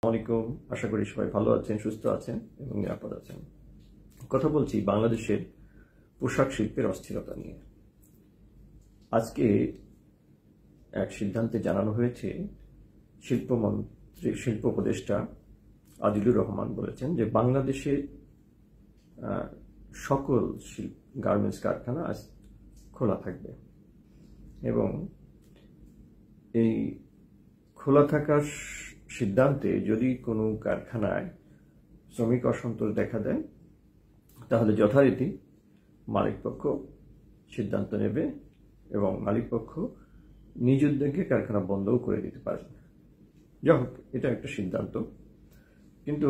আসসালামু আলাইকুম। আশা করি সবাই ভালো আছেন, সুস্থ আছেন এবং নিরাপদ আছেন। কথা বলছি বাংলাদেশের পোশাক শিল্পের অস্থিরতা নিয়ে। আজকে এক সিদ্ধান্তে জানানো হয়েছে, শিল্প উপদেষ্টা আদিলুর রহমান বলেছেন যে বাংলাদেশে সকল গার্মেন্টস কারখানা আজ খোলা থাকবে এবং এই খোলা থাকার সিদ্ধান্তে যদি কোনো কারখানায় শ্রমিক অসন্তোষ দেখা দেয় তাহলে যথারীতি মালিকপক্ষ সিদ্ধান্ত নেবে এবং মালিকপক্ষ নিজ উদ্যোগে কারখানা বন্ধও করে দিতে পারে। যাই হোক, এটা একটা সিদ্ধান্ত। কিন্তু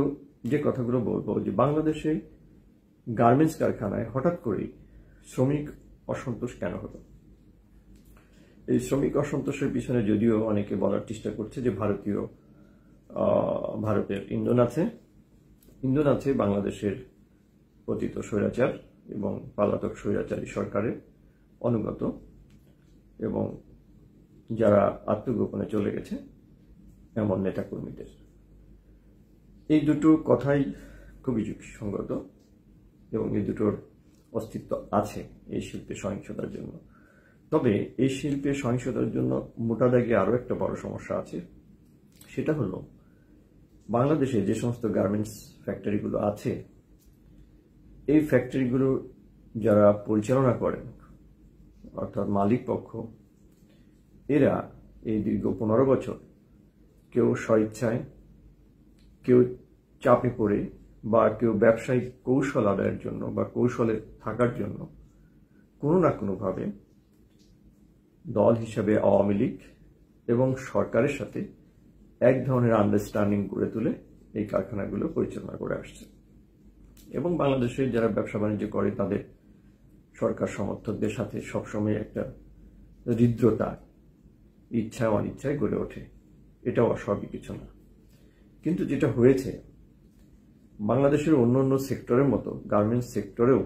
যে কথাগুলো বলবো যে বাংলাদেশে গার্মেন্টস কারখানায় হঠাৎ করেই শ্রমিক অসন্তোষ কেন হলো? এই শ্রমিক অসন্তোষের পিছনে যদিও অনেকে বলার চেষ্টা করছে যে ভারতের ইন্ধন আছে বাংলাদেশের পতিত স্বৈরাচার এবং পলাতক স্বৈরাচারী সরকারের অনুগত এবং যারা আত্মগোপনে চলে গেছে এমন নেতাকর্মীদের। এই দুটো কথাই খুবই যুক্তিসঙ্গত এবং এই দুটোর অস্তিত্ব আছে এই শিল্পের সহিংসতার জন্য। তবে এই শিল্পের সহিংসতার জন্য মোটা দাগে আরও একটা বড় সমস্যা আছে। সেটা হলো বাংলাদেশে যে সমস্ত গার্মেন্টস ফ্যাক্টরিগুলো আছে, এই ফ্যাক্টরিগুলো যারা পরিচালনা করেন অর্থাৎ মালিক পক্ষ, এরা এই দীর্ঘ 15 বছর কেউ স্বইচ্ছায়, কেউ চাপে পড়ে বা কেউ ব্যবসায়িক কৌশল আদায়ের জন্য বা কৌশলে থাকার জন্য কোনো না কোনোভাবে দল হিসাবে আওয়ামী লীগ এবং সরকারের সাথে এক ধরনের আন্ডারস্ট্যান্ডিং গড়ে তুলে এই কারখানাগুলো পরিচালনা করে আসছে এবং বাংলাদেশে যারা ব্যবসা বাণিজ্য করে তাদের সরকার সমর্থকদের সাথে সবসময় একটা হৃদ্রতা ইচ্ছায় অনিচ্ছায় গড়ে ওঠে। এটাও অস্বাভাবিক কিছু না। কিন্তু যেটা হয়েছে, বাংলাদেশের অন্য সেক্টরের মতো গার্মেন্টস সেক্টরেও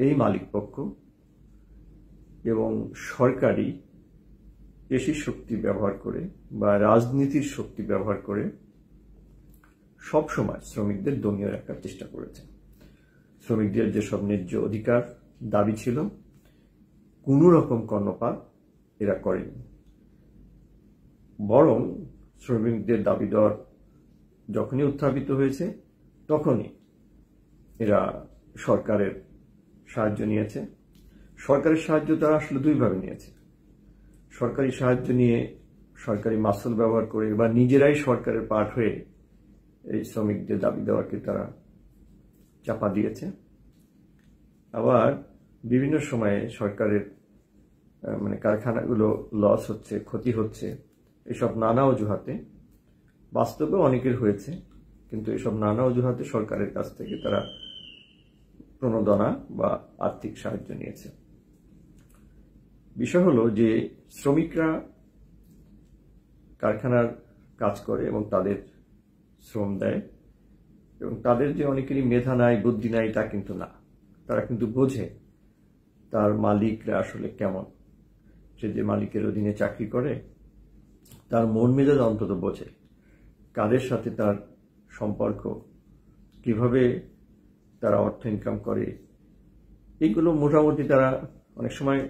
এই মালিকপক্ষ এবং সরকারি পেশি শক্তি ব্যবহার করে বা রাজনীতির শক্তি ব্যবহার করে সবসময় শ্রমিকদের দমিয়ে রাখার চেষ্টা করেছে। শ্রমিকদের যেসব ন্যায্য অধিকার দাবি ছিল কোনো রকম কর্ণপাত এরা করেনি, বরং শ্রমিকদের দাবি দেওয়ার যখনই উত্থাপিত হয়েছে তখনই এরা সরকারের সাহায্য নিয়েছে। সরকারের সাহায্য তারা আসলে দুইভাবে নিয়েছে। সরকারি সাহায্য নিয়ে সরকারি মাসুল ব্যবহার করে বা নিজেরাই সরকারের পার্ট হয়ে এই শ্রমিকদের দাবি দেওয়াকে তারা চাপা দিয়েছে। আবার বিভিন্ন সময়ে সরকারের কারখানাগুলো লস হচ্ছে, ক্ষতি হচ্ছে, এসব নানা অজুহাতে, বাস্তবেও অনেকের হয়েছে, কিন্তু এসব নানা অজুহাতে সরকারের কাছ থেকে তারা প্রণোদনা বা আর্থিক সাহায্য নিয়েছে। বিষয় হলো যে শ্রমিকরা কারখানার কাজ করে এবং তাদের শ্রম দেয় এবং তাদের যে অনেকেরই মেধা নাই, বুদ্ধি নাই তা কিন্তু না। তারা কিন্তু বোঝে তার মালিকরা আসলে কেমন। সে যে মালিকের অধীনে চাকরি করে তার মন মেজাজ অন্তত বোঝে, কাদের সাথে তার সম্পর্ক, কিভাবে তারা অর্থ ইনকাম করে। এইগুলো মোটামুটি তারা অনেক সময়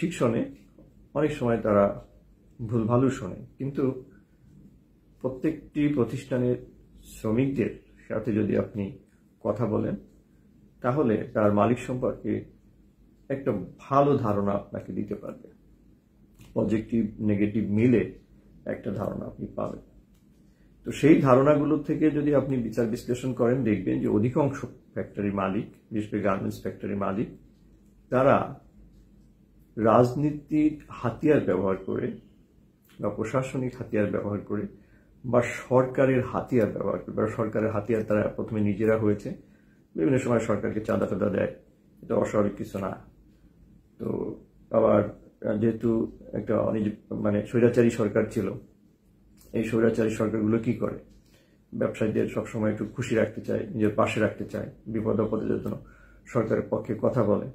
ঠিক শোনে, অনেক সময় তারা ভুলভালও শোনে। কিন্তু প্রত্যেকটি প্রতিষ্ঠানের শ্রমিকদের সাথে যদি আপনি কথা বলেন তাহলে তার মালিক সম্পর্কে একটা ভালো ধারণা আপনাকে দিতে পারবে। পজিটিভ নেগেটিভ মিলে একটা ধারণা আপনি পাবেন। তো সেই ধারণাগুলো থেকে যদি আপনি বিচার বিশ্লেষণ করেন দেখবেন যে অধিকাংশ ফ্যাক্টরি মালিক, বিশেষ করে গার্মেন্টস ফ্যাক্টরি মালিক, তারা রাজনীতির হাতিয়ার ব্যবহার করে বা প্রশাসনিক হাতিয়ার ব্যবহার করে বা সরকারের হাতিয়ার ব্যবহার করে, বা সরকারের হাতিয়ার তারা প্রথমে নিজেরা হয়েছে, বিভিন্ন সময় সরকারকে চাঁদা টাদা দেয়, এটা অস্বাভাবিক কিছু না। তো আবার যেহেতু একটা স্বৈরাচারী সরকার ছিল, এই স্বৈরাচারী সরকারগুলো কি করে, ব্যবসায়ীদের সবসময় একটু খুশি রাখতে চায়, নিজের পাশে রাখতে চায়, বিপদ আপদের জন্য সরকারের পক্ষে কথা বলে,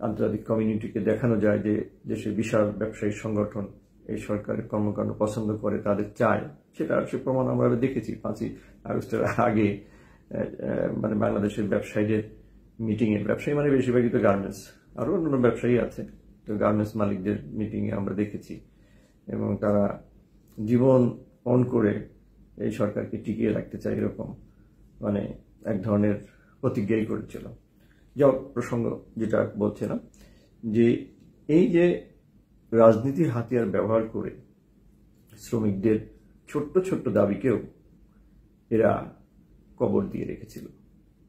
আন্তর্জাতিক কমিউনিটিকে দেখানো যায় যে দেশের বিশাল ব্যবসায়ী সংগঠন এই সরকারের কর্মকাণ্ড পছন্দ করে, তাদের চায়, সে প্রমাণ আমরা দেখেছি 5ই আগস্টের আগে। মানে বাংলাদেশের ব্যবসায়ীদের মিটিংয়ে, ব্যবসায়ী মানে বেশিরভাগই তো গার্মেন্টস, আরও অন্যান্য ব্যবসায়ী আছে, তো গার্মেন্টস মালিকদের মিটিংয়ে আমরা দেখেছি, এবং তারা জীবন অন করে এই সরকারকে টিকিয়ে রাখতে চায়, এরকম মানে এক ধরনের প্রতিজ্ঞাই করেছিল। যা প্রসঙ্গ যেটা বলছিলাম, যে এই যে রাজনীতির হাতিয়ার ব্যবহার করে শ্রমিকদের ছোট্ট ছোট্ট দাবিকেও এরা কবর দিয়ে রেখেছিল।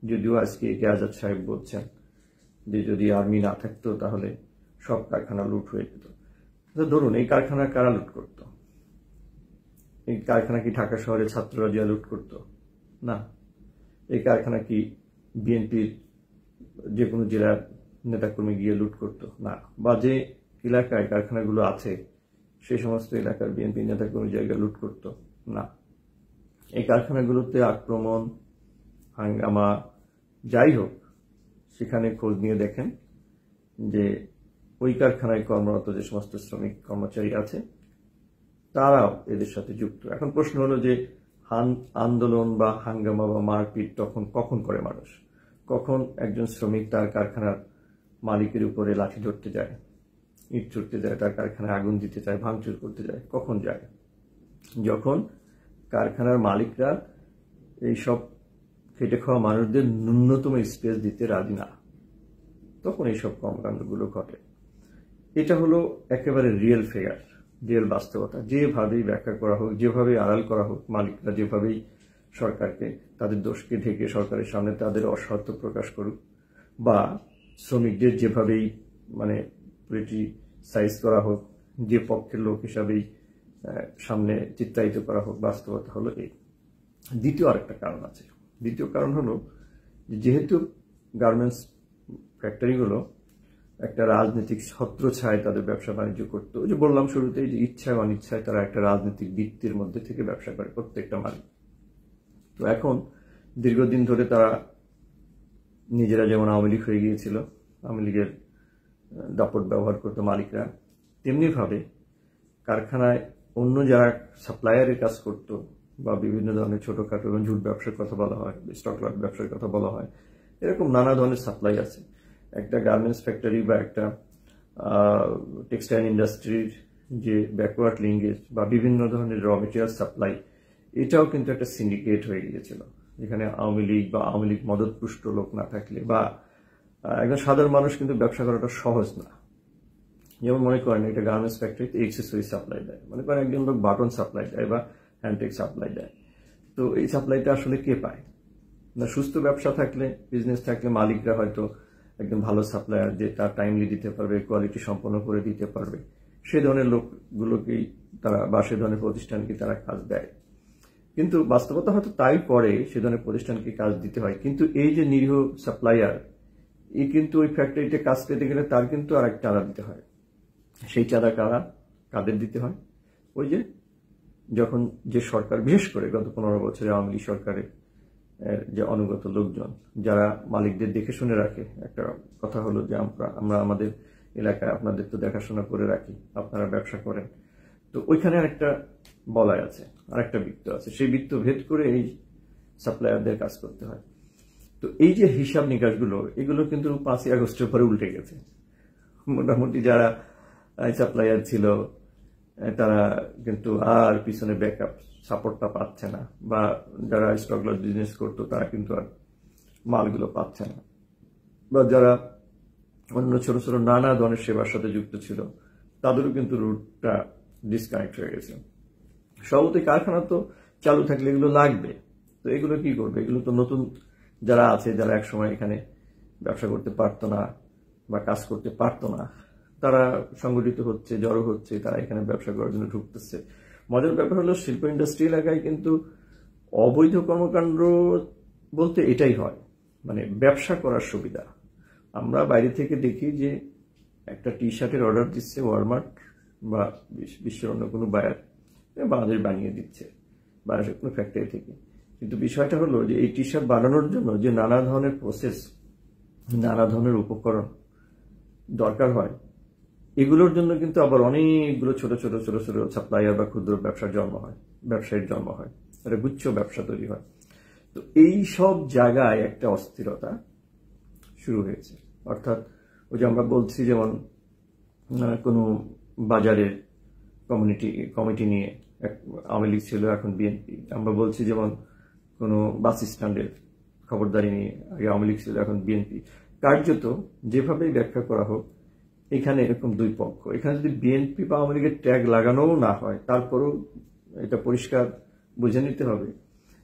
যদিও আজকে একে আজাদ সাহেব বলছেন যে যদি আর্মি না থাকতো তাহলে সব কারখানা লুট হয়ে যেত। ধরুন, এই কারখানা কারা লুট করত? এই কারখানা কি ঢাকা শহরের ছাত্ররা যা লুট করত? না। এই কারখানা কি বিএনপির যে কোনো জেলার নেতাকর্মী গিয়ে লুট করত? না। বা যে এলাকায় কারখানাগুলো আছে সেই সমস্ত এলাকার বিএনপি নেতাকর্মী জায়গায় লুট করত? না। এই কারখানাগুলোতে আক্রমণ, হাঙ্গামা, যাই হোক, সেখানে খোঁজ নিয়ে দেখেন যে ওই কারখানায় কর্মরত যে সমস্ত শ্রমিক কর্মচারী আছে তারাও এদের সাথে যুক্ত। এখন প্রশ্ন হলো যে আন্দোলন বা হাঙ্গামা বা মারপিট তখন কখন করে মানুষ? কখন একজন শ্রমিক তার কারখানার মালিকের উপরে লাঠি ধরতে যায়, ইট ছুটতে যায়, তার কারখানায় আগুন দিতে চায়, ভাঙচুর করতে যায়? কখন যায়? যখন কারখানার মালিকরা এইসব খেটে খাওয়া মানুষদের ন্যূনতম স্পেস দিতে রাজি না, তখন এইসব কর্মকাণ্ডগুলো ঘটে। এটা হলো একেবারে রিয়েল ফিগার, রিয়েল বাস্তবতা। যেভাবেই ব্যাখ্যা করা হোক, যেভাবে আড়াল করা হোক, মালিকরা যেভাবেই সরকারকে তাদের দোষকে ঢেকে সরকারের সামনে তাদের অসত্য প্রকাশ করুক, বা শ্রমিকদের যেভাবেই মানে ক্রিটিসাইজ করা হোক, যে পক্ষের লোক হিসাবেই সামনে চিত্রায়িত করা হোক, বাস্তবতা হলো এই। দ্বিতীয় আরেকটা কারণ আছে। দ্বিতীয় কারণ হলো যেহেতু গার্মেন্টস ফ্যাক্টরিগুলো একটা রাজনৈতিক ছত্রছায়ায় তাদের ব্যবসা বাণিজ্য করতো, ওই যে বললাম শুরুতেই যে ইচ্ছায় অনিচ্ছায় তারা একটা রাজনৈতিক বৃত্তির মধ্যে থেকে ব্যবসা করে প্রত্যেকটা মালিক। তো এখন দীর্ঘদিন ধরে তারা নিজেরা যেমন আওয়ামী লীগ হয়ে গিয়েছিল, আওয়ামী লীগের দাপট ব্যবহার করতো মালিকরা, তেমনিভাবে কারখানায় অন্য যারা সাপ্লায়ারের কাজ করতো বা বিভিন্ন ধরনের ছোটখাটো এবং ঝুট ব্যবসার কথা বলা হয়, স্টক লট ব্যবসার কথা বলা হয়, এরকম নানা ধরনের সাপ্লাই আছে। একটা গার্মেন্টস ফ্যাক্টরি বা একটা টেক্সটাইল ইন্ডাস্ট্রির যে ব্যাকওয়ার্ড লিঙ্কেজ বা বিভিন্ন ধরনের র মেটেরিয়াল সাপ্লাই, এটাও কিন্তু একটা সিন্ডিকেট হয়ে গিয়েছিল, যেখানে আওয়ামী লীগ বা আওয়ামী লীগ মদতপুষ্ট লোক না থাকলে বা একজন সাধারণ মানুষ কিন্তু ব্যবসা করাটা সহজ না। যেমন মনে করেন একটা গার্মেন্টস ফ্যাক্টরিতে এক্সেসরি সাপ্লাই দেয়, মনে করেন একজন লোক বাটন সাপ্লাই দেয় বা হ্যান্ডটেক সাপ্লাই দেয়, তো এই সাপ্লাইটা আসলে কে পায়? না, সুস্থ ব্যবসা থাকলে, বিজনেস থাকলে মালিকরা হয়তো একদম ভালো সাপ্লায়ার যে তার টাইমলি দিতে পারবে, কোয়ালিটি সম্পন্ন করে দিতে পারবে, সে ধরনের লোকগুলোকেই তারা বা সে ধরনের প্রতিষ্ঠানকে তারা কাজ দেয়। কিন্তু বাস্তবতা হয়তো তাই পরে সে ধরনের প্রতিষ্ঠানকে কাজ দিতে হয়, কিন্তু এই যে নিরীহ সাপ্লায়ার, এই কিন্তু ওই ফ্যাক্টরিতে কাজ পেতে গেলে তার কিন্তু আর এক চাঁদা দিতে হয়। সেই চাঁদা কাদের দিতে হয়? ওই যে যখন যে সরকার, বিশেষ করে গত 15 বছরে আওয়ামী লীগ সরকারের যে অনুগত লোকজন যারা মালিকদের দেখে শুনে রাখে, একটা কথা হলো যে আমরা আমাদের এলাকায় আপনাদের তো দেখাশোনা করে রাখি, আপনারা ব্যবসা করেন, তো ওইখানে আরেকটা বলয় আছে, আরেকটা বৃত্ত আছে, সেই বৃত্ত ভেদ করে এই সাপ্লায়ারদের কাজ করতে হয়। তো এই যে হিসাব নিকাশগুলো, এগুলো কিন্তু 5ই আগস্টের পরে উল্টে গেছে। মোটামুটি যারা সাপ্লায়ার ছিল তারা কিন্তু আর পিছনে ব্যাকআপ সাপোর্টটা পাচ্ছে না, বা যারা স্টক লট বিজনেস করতো তারা কিন্তু আর মালগুলো পাচ্ছে না, বা যারা অন্য ছোট ছোট নানা ধরনের সেবার সাথে যুক্ত ছিল তাদেরও কিন্তু রুটটা ডিসকানেক্ট হয়ে গেছে। সবতে কারখানা তো চালু থাকলে এগুলো লাগবে, তো এগুলো কি করবে? এগুলো তো নতুন যারা আছে, যারা একসময় এখানে ব্যবসা করতে পারতো না বা কাজ করতে পারতো না, তারা সংগঠিত হচ্ছে, জড়ো হচ্ছে, তারা এখানে ব্যবসা করার জন্য ঢুকতেছে। মজার ব্যাপার হলো শিল্প ইন্ডাস্ট্রি এলাকায় কিন্তু অবৈধ কর্মকাণ্ড বলতে এটাই হয়, মানে ব্যবসা করার সুবিধা। আমরা বাইরে থেকে দেখি যে একটা টি শার্টের অর্ডার দিচ্ছে ওয়ালমার্ট বা বিশ্বের অন্য কোনো বায়ার, বাংলাদেশ বানিয়ে দিচ্ছে বাংলাদেশের কোনো ফ্যাক্টরি থেকে, কিন্তু বিষয়টা হলো যে এই টি শার্ট বানানোর জন্য যে নানা ধরনের প্রসেস, নানা ধরনের উপকরণ দরকার হয়, এগুলোর জন্য কিন্তু আবার অনেকগুলো ছোট ছোট ছোট ছোট সাপ্লায়ার বা ক্ষুদ্র ব্যবসার জন্ম হয়, ব্যবসায়ীর জন্ম হয়, একটা গুচ্ছ ব্যবসা তৈরি হয়। তো এই সব জায়গায় একটা অস্থিরতা শুরু হয়েছে। অর্থাৎ ওই যে আমরা বলছি যেমন কোনো বাজারের কমিটি নিয়ে আওয়ামী লীগ ছিল, এখন বিএনপি। আমরা বলছি যেমন কোনো বাস স্ট্যান্ডের খবরদারি নিয়ে আগে আওয়ামী লীগ ছিল, এখন বিএনপি। কার্যত যেভাবেই ব্যাখ্যা করা হোক, এখানে এরকম দুই পক্ষ। এখানে যদি বিএনপি বা আওয়ামী লীগের ট্যাগ লাগানোও না হয়, তারপরেও এটা পরিষ্কার বুঝে নিতে হবে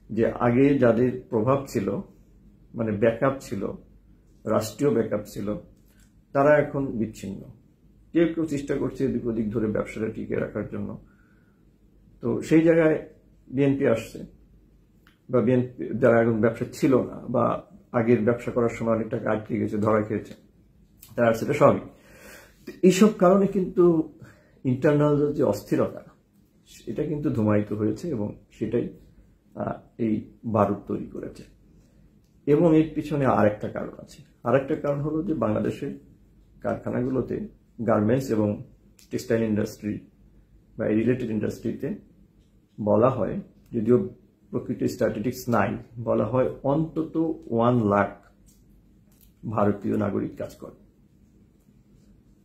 যে আগে যাদের প্রভাব ছিল, মানে ব্যাকআপ ছিল, রাষ্ট্রীয় ব্যাকআপ ছিল, তারা এখন বিচ্ছিন্ন। কেউ কেউ চেষ্টা করছে এদিক ওদিক ধরে ব্যবসাটা টিকে রাখার জন্য। তো সেই জায়গায় বিএনপি আসছে, বা বিএনপি যারা এখন ব্যবসা ছিল না বা আগের ব্যবসা করার সময় অনেক টাকা আটকে গেছে, ধরা খেয়েছে, তারা সেটা সবই। এইসব কারণে কিন্তু ইন্টারনাল যে অস্থিরতা, এটা কিন্তু ধুমায়িত হয়েছে এবং সেটাই এই বারুদ তৈরি করেছে। এবং এর পিছনে আরেকটা কারণ আছে। আরেকটা কারণ হলো যে বাংলাদেশের কারখানাগুলোতে গার্মেন্টস এবং টেক্সটাইল ইন্ডাস্ট্রি বা রিলেটেড ইন্ডাস্ট্রিতে বলা হয়, যদিও প্রকৃত স্ট্যাটিস্টিক্স নাই, বলা হয় অন্তত 1 লাখ ভারতীয় নাগরিক কাজ করে।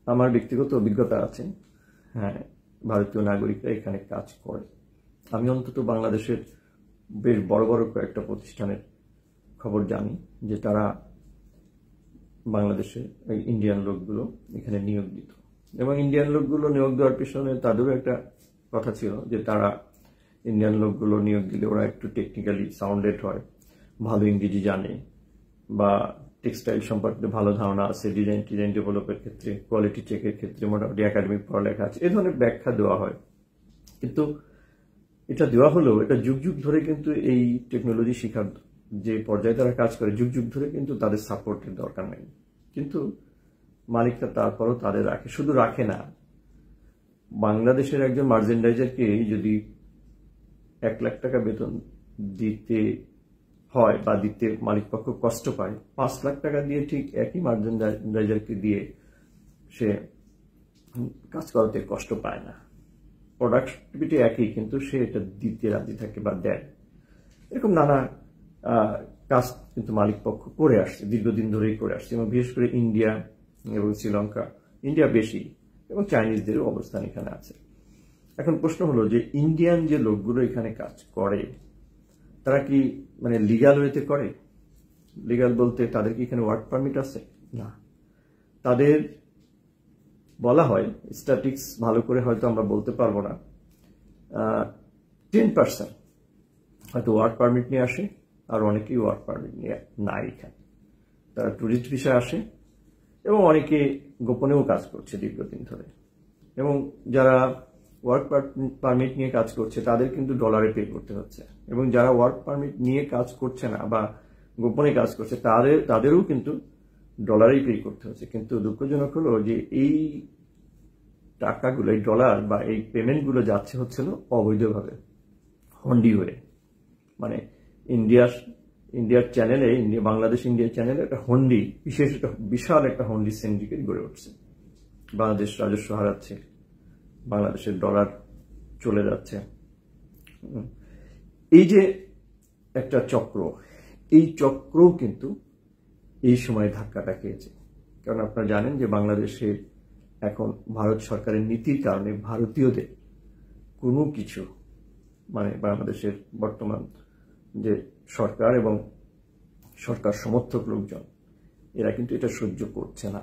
আমার ব্যক্তিগত অভিজ্ঞতা আছে, হ্যাঁ, ভারতীয় নাগরিকরা এখানে কাজ করে। আমি অন্তত বাংলাদেশের বেশ বড় বড় কয়েকটা প্রতিষ্ঠানের খবর জানি যে তারা বাংলাদেশে ইন্ডিয়ান লোকগুলো এখানে নিয়োগ দিত। এবং ইন্ডিয়ান লোকগুলো নিয়োগ দেওয়ার পিছনে তাদেরও একটা কথা ছিল যে তারা ইন্ডিয়ান লোকগুলো নিয়োগ দিলে ওরা একটু টেকনিক্যালি সাউন্ডেড হয়, ভালো ইংরেজি জানে, বা টেক্সটাইল সম্পর্কে ভালো ধারণা আছে, ডিজাইন ডেভেলপের ক্ষেত্রে, কোয়ালিটি চেকের ক্ষেত্রে মোটামুটি একাডেমিক পড়ালেখা আছে, এ ধরনের ব্যাখ্যা দেওয়া হয়। কিন্তু এটা দেওয়া হলেও এটা যুগ যুগ ধরে কিন্তু এই টেকনোলজি শেখার যে পর্যায়ে তারা কাজ করে, যুগ যুগ ধরে কিন্তু তাদের সাপোর্টের দরকার নেই। কিন্তু মালিকরা তারপরও তাদের রাখে। শুধু রাখে না, বাংলাদেশের একজন মার্চেন্ডাইজারকে যদি 1 লাখ টাকা বেতন দিতে হয় বা দিতে মালিকপক্ষ কষ্ট পায়, 5 লাখ টাকা দিয়ে ঠিক একই মার্চেন্ডাইজারকে দিয়ে সে কাজ করাতে কষ্ট পায় না। প্রোডাক্টিভিটি একই, কিন্তু সে এটা দিতে রাজি থাকে বা দেয়। এরকম নানা কাজ কিন্তু মালিকপক্ষ করে আসছে, দীর্ঘদিন ধরেই করে আসছে। এবং বিশেষ করে ইন্ডিয়া এবং শ্রীলঙ্কা, ইন্ডিয়া বেশি, এবং চাইনিজদেরও অবস্থান এখানে আছে। এখন প্রশ্ন হলো যে ইন্ডিয়ান যে লোকগুলো এখানে কাজ করে, তারা কি মানে লিগ্যাল ওয়েতে করে? লিগ্যাল বলতে তাদের কি এখানে ওয়ার্ক পারমিট আছে? না। তাদের বলা হয়, স্ট্যাটিস্টিক্স ভালো করে হয়তো আমরা বলতে পারবো না, 10% হয়তো ওয়ার্ক পারমিট নিয়ে আসে, আর অনেকেই ওয়ার্ক পারমিট নিয়ে নাই এখানে। তারা ট্যুরিস্ট ভিসা আসে, এবং অনেকে গোপনেও কাজ করছে দীর্ঘদিন ধরে। এবং যারা ওয়ার্ক পারমিট নিয়ে কাজ করছে তাদের কিন্তু ডলারে পে করতে হচ্ছে, এবং যারা ওয়ার্ক পারমিট নিয়ে কাজ করছে না বা গোপনে কাজ করছে তাদেরও কিন্তু ডলারেই পে করতে হচ্ছে। কিন্তু দুঃখজনক হলো যে এই টাকাগুলো, এই ডলার বা এই পেমেন্টগুলো যাচ্ছে হচ্ছিল অবৈধভাবে, হন্ডি হয়ে। মানে ইন্ডিয়ার চ্যানেলে, বাংলাদেশ ইন্ডিয়া চ্যানেলে একটা হন্ডি, বিশাল একটা হন্ডি সিন্ডিকেট গড়ে উঠছে। বাংলাদেশ রাজস্ব হারাচ্ছে, বাংলাদেশের ডলার চলে যাচ্ছে। এই যে একটা চক্র, এই চক্রও কিন্তু এই সময় ধাক্কাটা খেয়েছে। কারণ আপনারা জানেন যে বাংলাদেশে এখন ভারত সরকারের নীতির কারণে ভারতীয়দের কোনো কিছু, মানে বাংলাদেশের বর্তমান যে সরকার এবং সরকার সমর্থক লোকজন, এরা কিন্তু এটা সহ্য করছে না।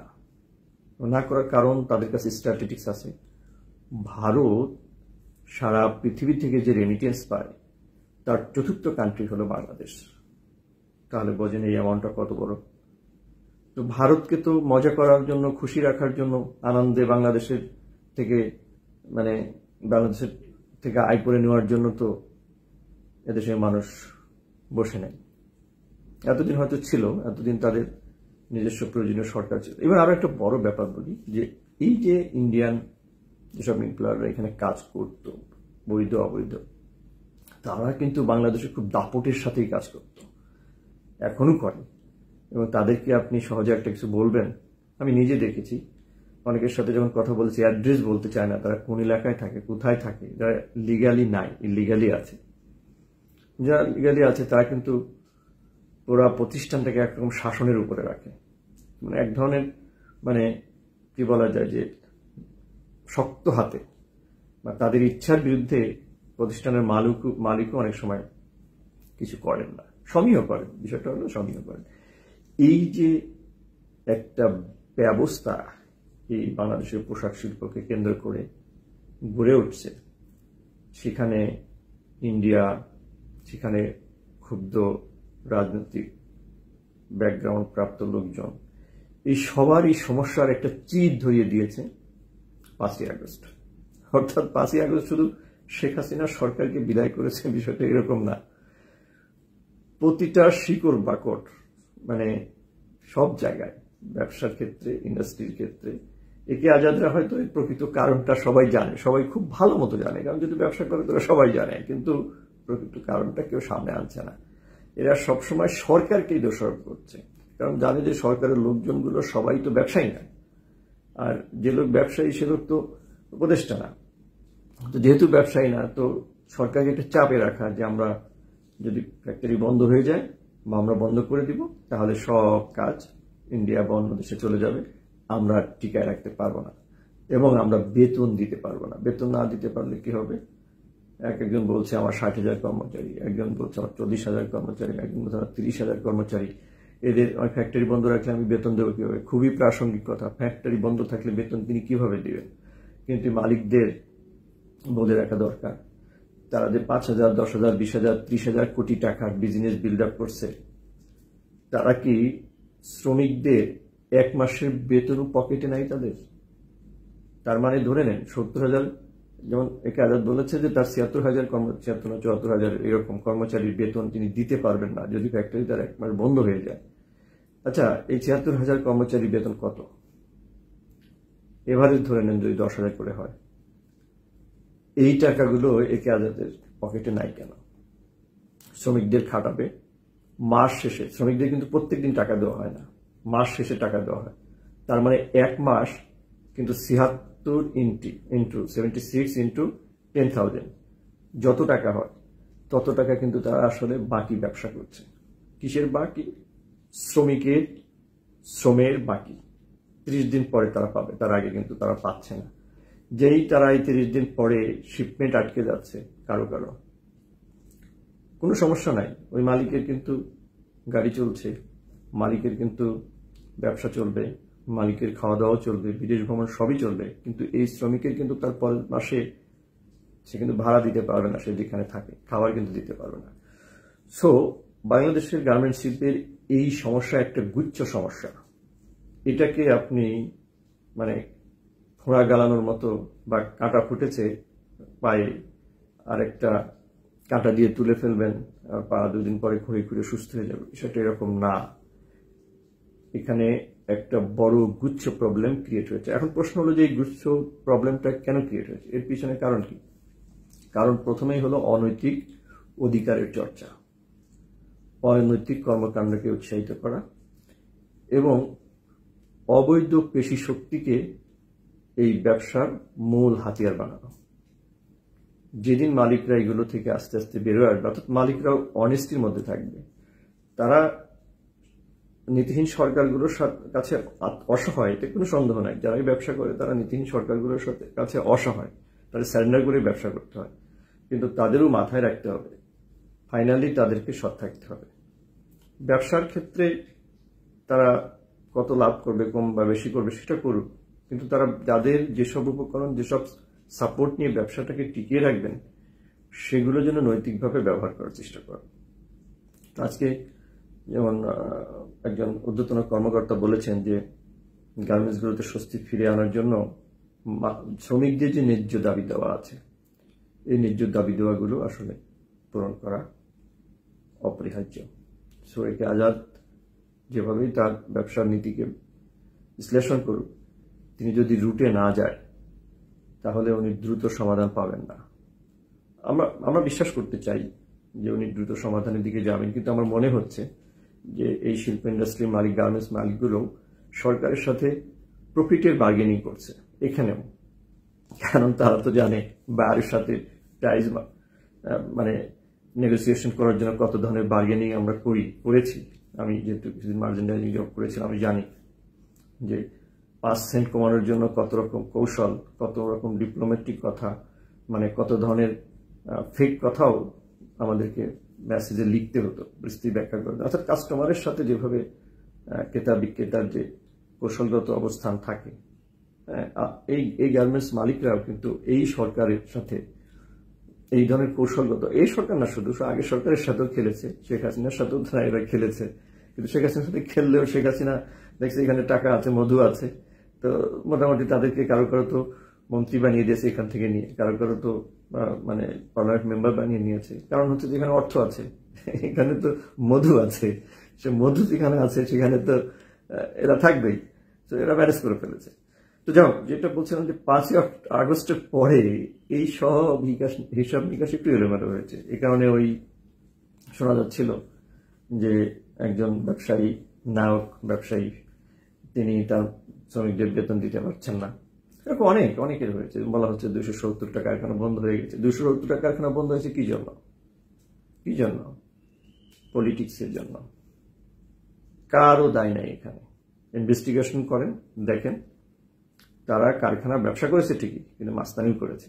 না করার কারণ তাদের কাছে স্ট্যাটিস্টিক্স আছে। ভারত সারা পৃথিবী থেকে যে রেমিটেন্স পায় তার 4র্থ কান্ট্রি হলো বাংলাদেশ। তাহলে বোঝেন এই অ্যামাউন্টটা কত বড়। তো ভারতকে তো মজা করার জন্য, খুশি রাখার জন্য, আনন্দে বাংলাদেশের থেকে আয় করে নেওয়ার জন্য তো এদেশের মানুষ বসে নেয়। এতদিন হয়তো ছিল, এতদিন তাদের নিজস্ব প্রয়োজনীয় সরকার ছিল। এবার আরো একটা বড় ব্যাপার বলি, যে এই যে ইন্ডিয়ান যেসব এমপ্লয়াররা এখানে কাজ করতো, বৈধ অবৈধ, তারা কিন্তু বাংলাদেশে খুব দাপটের সাথেই কাজ করত, এখনো করে। এবং তাদেরকে আপনি সহজে একটা কিছু বলবেন, আমি নিজে দেখেছি, অনেকের সাথে যখন কথা বলছি অ্যাড্রেস বলতে চায় না, তারা কোন এলাকায় থাকে, কোথায় থাকে, যারা লিগালি নাই, ইলিগালি আছে। যারা লিগালি আছে তারা কিন্তু পুরা প্রতিষ্ঠানটাকে একরকম শাসনের উপরে রাখে, মানে এক ধরনের মানে কি বলা যায় যে শক্ত হাতে, বা তাদের ইচ্ছার বিরুদ্ধে প্রতিষ্ঠানের মালিকও অনেক সময় কিছু করেন না, সমীহ করেন। বিষয়টা হলো সমীহ করেন। এই যে একটা ব্যবস্থা এই বাংলাদেশের পোশাক শিল্পকে কেন্দ্র করে গড়ে উঠছে, সেখানে ইন্ডিয়া, সেখানে ক্ষুব্ধ রাজনৈতিক ব্যাকগ্রাউন্ড প্রাপ্ত লোকজন, এই সবারই সমস্যার একটা চির ধরিয়ে দিয়েছে 5ই আগস্ট। অর্থাৎ 5ই আগস্ট শুধু শেখ হাসিনা সরকারকে বিদায় করেছে বিষয়টা এরকম না, প্রতিটা শিকড় বাকড়, মানে সব জায়গায়, ব্যবসার ক্ষেত্রে, ইন্ডাস্ট্রির ক্ষেত্রে একে আজাদরা হয়তো এর প্রকৃত কারণটা সবাই জানে, সবাই খুব ভালো মতো জানে, কারণ যদি ব্যবসা করে তারা সবাই জানে, কিন্তু প্রকৃত কারণটা কেউ সামনে আনছে না। এরা সবসময় সরকারকেই দোষারোপ করছে, কারণ জানে যে সরকারের লোকজনগুলো সবাই তো ব্যবসায়ী না, আর যে লোক ব্যবসায়ী সে লোক তো উপদেষ্টা না। তো যেহেতু ব্যবসায়ী না, তো সরকারকে একটা চাপে রাখা যে আমরা যদি ফ্যাক্টরি বন্ধ হয়ে যায় বা আমরা বন্ধ করে দিব, তাহলে সব কাজ ইন্ডিয়া বা অন্য দেশে চলে যাবে, আমরা টিকায় রাখতে পারবো না এবং আমরা বেতন দিতে পারবো না। বেতন না দিতে পারলে কি হবে? একজন বলছে আমার 60,000 কর্মচারী, একজন বলছে আমার 40,000 কর্মচারী, একজন বলছে আমার 30,000 কর্মচারী, এদের ফ্যাক্টরি বন্ধ রাখলে আমি বেতন দেবো কিভাবে? খুবই প্রাসঙ্গিক কথা। ফ্যাক্টরি বন্ধ থাকলে বেতন তিনি কিভাবে দিবেন? কিন্তু মালিকদের বলে রাখা দরকার, তারা যে 5,000, 10,000, 20,000, 30,000 কোটি টাকার বিজনেস বিল্ড আপ করছে, তারা কি শ্রমিকদের এক মাসের বেতনও পকেটে নাই তাদের? তার মানে ধরে নেন 70,000, যেমন একে আজাদ বলেছে যে তার 76,000 76 না 74,000 এরকম কর্মচারীর বেতন তিনি দিতে পারবেন না যদি ফ্যাক্টরি তার এক মাস বন্ধ হয়ে যায়। আচ্ছা, এই 76,000 কর্মচারীর বেতন কত? এভারেজ ধরে নেন যদি 10,000 করে হয়, এই টাকাগুলো একে আজাদের পকেটে নাই কেন? শ্রমিকদের খাটাবে, মাস শেষে শ্রমিকদের কিন্তু প্রত্যেকদিন টাকা দেওয়া হয় না, মাস শেষে টাকা দেওয়া হয়। তার মানে এক মাস কিন্তু 76 ইন্টু 76 ইন্টু 10,000 যত টাকা হয় তত টাকা কিন্তু তারা আসলে বাকি ব্যবসা করছে। কিসের বাকি? শ্রমের বাকি। 30 দিন পরে তারা পাবে, তার আগে কিন্তু তারা পাচ্ছে না। যেই তারা এই 30 দিন পরে শিপমেন্ট আটকে যাচ্ছে কারো কারো, কোনো সমস্যা নাই, ওই মালিকের কিন্তু গাড়ি চলছে, মালিকের কিন্তু ব্যবসা চলবে, মালিকের খাওয়া দাওয়াও চলবে, বিদেশ ভ্রমণ সবই চলবে, কিন্তু এই শ্রমিকের কিন্তু তার পরের মাসে সে কিন্তু ভাড়া দিতে পারবে না, সে যেখানে থাকে খাবার কিন্তু দিতে পারবে না। সো বাংলাদেশের গার্মেন্টস শিল্পের এই সমস্যা একটা গুচ্ছ সমস্যা। এটাকে আপনি মানে ফোঁড়া গালানোর মতো, বা কাঁটা ফুটেছে পায়ে আর একটা কাঁটা দিয়ে তুলে ফেলবেন, আর পা 2 দিন পরে ঘুরে ঘুরে সুস্থ হয়ে যাবে, বিষয়টা এরকম না। এখানে একটা বড় গুচ্ছ প্রবলেম ক্রিয়েট হয়েছে। এখন প্রশ্ন হলো যে এই গুচ্ছ প্রবলেমটা কেন ক্রিয়েট হয়েছে, এর পিছনে কারণ কি? কারণ প্রথমেই হলো অনৈতিক অধিকারের চর্চা, অনৈতিক কর্মকাণ্ডকে উৎসাহিত করা এবং অবৈধ পেশি শক্তিকে এই ব্যবসার মূল হাতিয়ার বানানো। যেদিন মালিকরা এগুলো থেকে আস্তে আস্তে বেরোয় আসবে, অর্থাৎ মালিকরাও অনেস্টির মধ্যে থাকবে, তারা নীতিহীন সরকারগুলোর কাছে অসহায়, এটা কোনো সন্দেহ নাই। যারা এই ব্যবসা করে তারা নীতিহীন সরকারগুলোর কাছে অসহায়, তাদের স্যারেন্ডার করে ব্যবসা করতে হয়, কিন্তু তাদেরও মাথায় রাখতে হবে ফাইনালি তাদেরকে সৎ থাকতে হবে। ব্যবসার ক্ষেত্রে তারা কত লাভ করবে, কম বা বেশি করবে সেটা করুক, কিন্তু তারা যাদের যেসব উপকরণ, যেসব সাপোর্ট নিয়ে ব্যবসাটাকে টিকিয়ে রাখবেন, সেগুলো যেন নৈতিকভাবে ব্যবহার করার চেষ্টা করেন। আজকে যেমন একজন ঊর্ধ্বতন কর্মকর্তা বলেছেন যে গার্মেন্টসগুলোতে স্বস্তি ফিরে আনার জন্য শ্রমিকদের যে ন্যায্য দাবি দেওয়া আছে, এই ন্যায্য দাবি দেওয়াগুলো আসলে পূরণ করা অপরিহার্য। সো একে আজাদ যেভাবেই তার ব্যবসার নীতিকে বিশ্লেষণ করুক, তিনি যদি রুটে না যায় তাহলে উনি দ্রুত সমাধান পাবেন না। আমরা বিশ্বাস করতে চাই যে উনি দ্রুত সমাধানের দিকে যাবেন, কিন্তু আমার মনে হচ্ছে যে এই শিল্প ইন্ডাস্ট্রির মালিক, গার্মেন্টস মালিকগুলো সরকারের সাথে প্রফিটের বার্গেনিং করছে এখানেও, কারণ তারা তো জানে বাইরের সাথে প্রাইস মানে নেগোসিয়েশন করার জন্য কত ধরনের বার্গেনিং আমরা করেছি। আমি যেহেতু কিছুদিন মার্চেন্ডাইজিং জব করেছিলাম, আমি জানি যে 5 সেন্ট কমানোর জন্য কত রকম কৌশল, কত রকম ডিপ্লোম্যাটিক কথা, মানে কত ধরনের ফেক কথাও আমাদেরকে মেসেজে লিখতে হতো, পরিস্থিতি ব্যাখ্যা করতে। অর্থাৎ কাস্টমারের সাথে যেভাবে ক্রেতা বিক্রেতার যে কৌশলগত অবস্থান থাকে, এই গার্মেন্টস মালিকরাও কিন্তু এই সরকারের সাথে এই ধরনের কৌশলগত, এই সরকার না শুধু আগের সরকারের সাথেও খেলেছে, শেখ হাসিনার সাথেও তারা এরা খেলেছে। কিন্তু শেখ হাসিনার সাথে খেললেও শেখ হাসিনা দেখছে এখানে টাকা আছে, মধু আছে, তো মোটামুটি তাদেরকে কারো কারো তো মন্ত্রী বানিয়ে দিয়েছে এখান থেকে নিয়ে, কারো কারো তো মানে পার্লামেন্ট মেম্বার বানিয়ে নিয়েছে। কারণ হচ্ছে যেখানে অর্থ আছে এখানে তো মধু আছে, সে মধু যেখানে আছে সেখানে তো এরা থাকবেই, তো এরা ম্যানেজ করে ফেলেছে। তো যাও, যেটা বলছিলাম যে 5ই আগস্টের পরে এই সব হিসাব নিকাশ একটু এলোমেলো হয়েছে। এই কারণে ওই শোনা যাচ্ছিল যে একজন ব্যবসায়ী, নায়ক ব্যবসায়ী, তিনি তার শ্রমিকদের বেতন দিতে পারছেন না। এরকম অনেকের হয়েছে। বলা হচ্ছে 270 টাকা কারখানা বন্ধ হয়ে গেছে। 270 টাকা কারখানা বন্ধ হয়েছে কি জন্য? পলিটিক্সের জন্য। কারও দায় নাই এখানে। ইনভেস্টিগেশন করেন, দেখেন তারা কারখানা ব্যবসা করেছে ঠিকই, কিন্তু মাস্তানিও করেছে।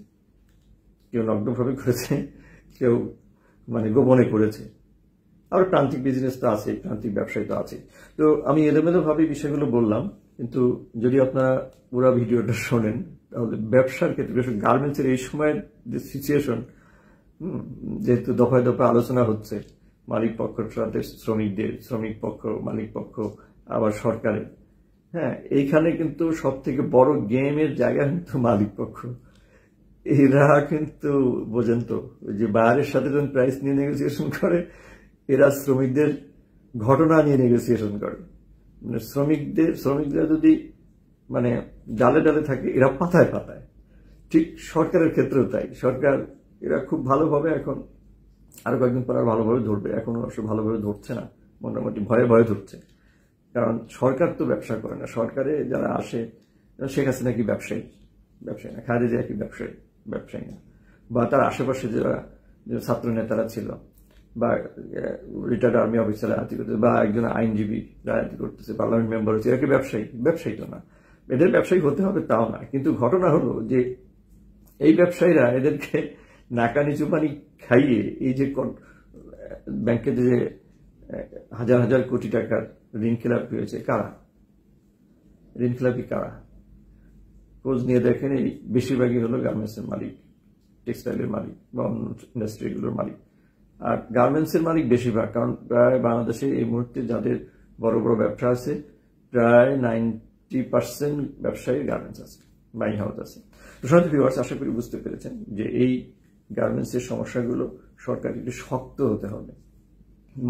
কেউ নগ্নভাবে করেছে, কেউ মানে গোপনে করেছে। আর প্রান্তিক বিজনেস তো আছে, প্রান্তিক ব্যবসায়ী তো আছে। তো আমি এলোমেলো ভাবে বিষয়গুলো বললাম, কিন্তু যদি আপনারা পুরো ভিডিওটা শোনেন তাহলে ব্যবসার ক্ষেত্রে, গার্মেন্টসের এই সময়ের যে সিচুয়েশন, যেহেতু দফায় দফায় আলোচনা হচ্ছে মালিক পক্ষের সাথে শ্রমিকদের, শ্রমিক পক্ষ, মালিক পক্ষ, আবার সরকারের, হ্যাঁ, এইখানে কিন্তু সব থেকে বড় গেমের জায়গা কিন্তু মালিক পক্ষ। এরা কিন্তু বোঝেন তো, যে বাইরের সাথে যখন প্রাইস নিয়ে নেগোসিয়েশন করে, এরা শ্রমিকদের ঘটনা নিয়ে নেগোসিয়েশন করে। মানে শ্রমিকরা যদি মানে ডালে ডালে থাকে, এরা পাতায় পাতায়। ঠিক সরকারের ক্ষেত্রেও তাই। সরকার এরা খুব ভালোভাবে, এখন আরো কয়েকদিন পর আর ভালোভাবে ধরবে, এখনো অবশ্য ভালোভাবে ধরছে না, মোটামুটি ভয়ে ভয়ে ধরছে। কারণ সরকার তো ব্যবসা করে না, সরকারে যারা আসে, শেখ হাসিনা কি ব্যবসায়ী না, খালেদা কি ব্যবসায়ী না, বা তার আশেপাশে যারা ছাত্র নেতারা ছিল, বা রিটায়ার্ড আর্মি অফিসার রাজনীতি করতেছে, বা একজন আইনজীবী রাজনীতি করতেছে, পার্লামেন্ট মেম্বার হচ্ছে, এরা কি ব্যবসায়ী তো না। এদের ব্যবসায়ী হতে হবে তাও না, কিন্তু ঘটনা হলো যে এই ব্যবসায়ীরা এদেরকে নাকা নিচু পানি খাইয়ে, এই যে ব্যাংকে যে হাজার হাজার কোটি টাকার ঋণ খেলাপি হয়েছে, ঋণ খেলাপি কারা? খোঁজ নিয়ে দেখেন, এই বেশিরভাগই হলো গার্মেন্টসের মালিক, টেক্সটাইলের মালিক বা অন্য ইন্ডাস্ট্রিগুলোর মালিক। আর গার্মেন্টসের মালিক বেশিরভাগ, কারণ প্রায় বাংলাদেশে এই মুহূর্তে যাদের বড় বড় ব্যবসা আছে, প্রায় 90% ব্যবসায়ী গার্মেন্টস আছে, বাইং হাউস আছে। তো সত্যি ভিউয়ার্স, আশা করি বুঝতে পেরেছেন যে এই গার্মেন্টসের সমস্যাগুলো সরকার একটু শক্ত হতে হবে।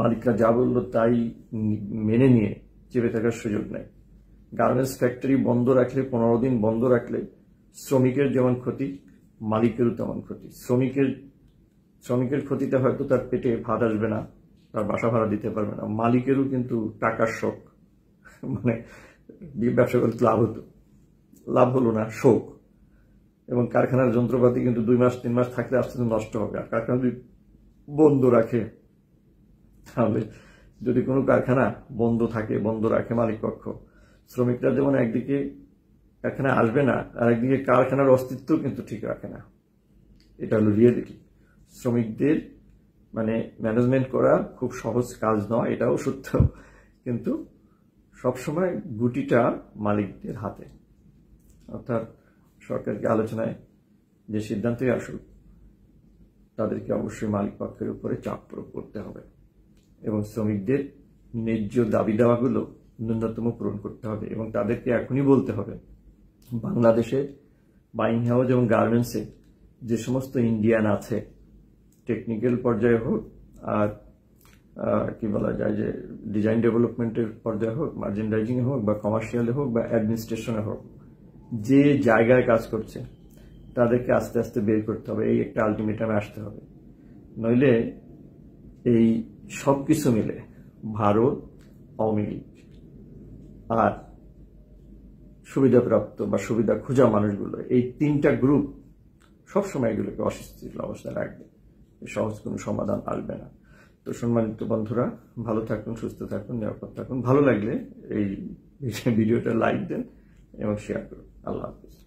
মালিকরা যা বললো তাই মেনে নিয়ে চেপে থাকার সুযোগ নেই। গার্মেন্টস ফ্যাক্টরি বন্ধ রাখলে, 15 দিন বন্ধ রাখলে শ্রমিকের যেমন ক্ষতি, মালিকেরও তেমন ক্ষতি। শ্রমিকের ক্ষতিতে হয়তো তার পেটে ভাত আসবে না, তার বাসা ভাড়া দিতে পারবে না। মালিকেরও কিন্তু টাকার শোক, মানে ব্যবসা করতে লাভ হলো না, শোক। এবং কারখানার যন্ত্রপাতি কিন্তু 2 মাস 3 মাস থাকলে আস্তে আস্তে নষ্ট হবে। আর কারখানা যদি বন্ধ রাখে, তাহলে যদি কোনো কারখানা বন্ধ রাখে মালিক পক্ষ, শ্রমিকরা যেমন একদিকে কারখানা আসবে না, আর একদিকে কারখানার অস্তিত্ব কিন্তু ঠিক রাখে না। এটা হলো রিয়েলিটি। শ্রমিকদের মানে ম্যানেজমেন্ট করা খুব সহজ কাজ নয়, এটাও সত্য, কিন্তু সবসময় গুটিটা মালিকদের হাতে। অর্থাৎ সরকারকে আলোচনায় যে সিদ্ধান্তই আসুক, তাদেরকে অবশ্যই মালিক পক্ষের উপরে চাপ প্রয়োগ করতে হবে এবং শ্রমিকদের ন্যায্য দাবি দাওয়াগুলো ন্যূনতম পূরণ করতে হবে। এবং তাদেরকে এখনই বলতে হবে, বাংলাদেশে বাইং হাউস এবং গার্মেন্টসে যে সমস্ত ইন্ডিয়ান আছে, টেকনিক্যাল পর্যায়ে হোক, আর কি বলা যায় যে ডিজাইন ডেভেলপমেন্টের পর্যায়ে হোক, মার্চেন্ডাইজিং হোক, বা কমার্শিয়ালে হোক, বা অ্যাডমিনিস্ট্রেশনে হোক, যে জায়গায় কাজ করছে তাদেরকে আস্তে আস্তে বের করতে হবে। এই একটা আলটিমেটামে আসতে হবে, নইলে এই সব কিছু মিলে ভারত, আওয়ামী লীগ আর সুবিধাপ্রাপ্ত বা সুবিধা খোঁজা মানুষগুলো, এই তিনটা গ্রুপ সবসময় এগুলোকে অস্থিতিশীল অবস্থায় রাখবে। সহজ কোনো সমাধান আসবে না। তো সম্মানিত বন্ধুরা, ভালো থাকুন, সুস্থ থাকুন, নিরাপদ থাকুন। ভালো লাগলে এই ভিডিওটা লাইক দেন এবং শেয়ার করুন। আল্লাহ হাফিজ।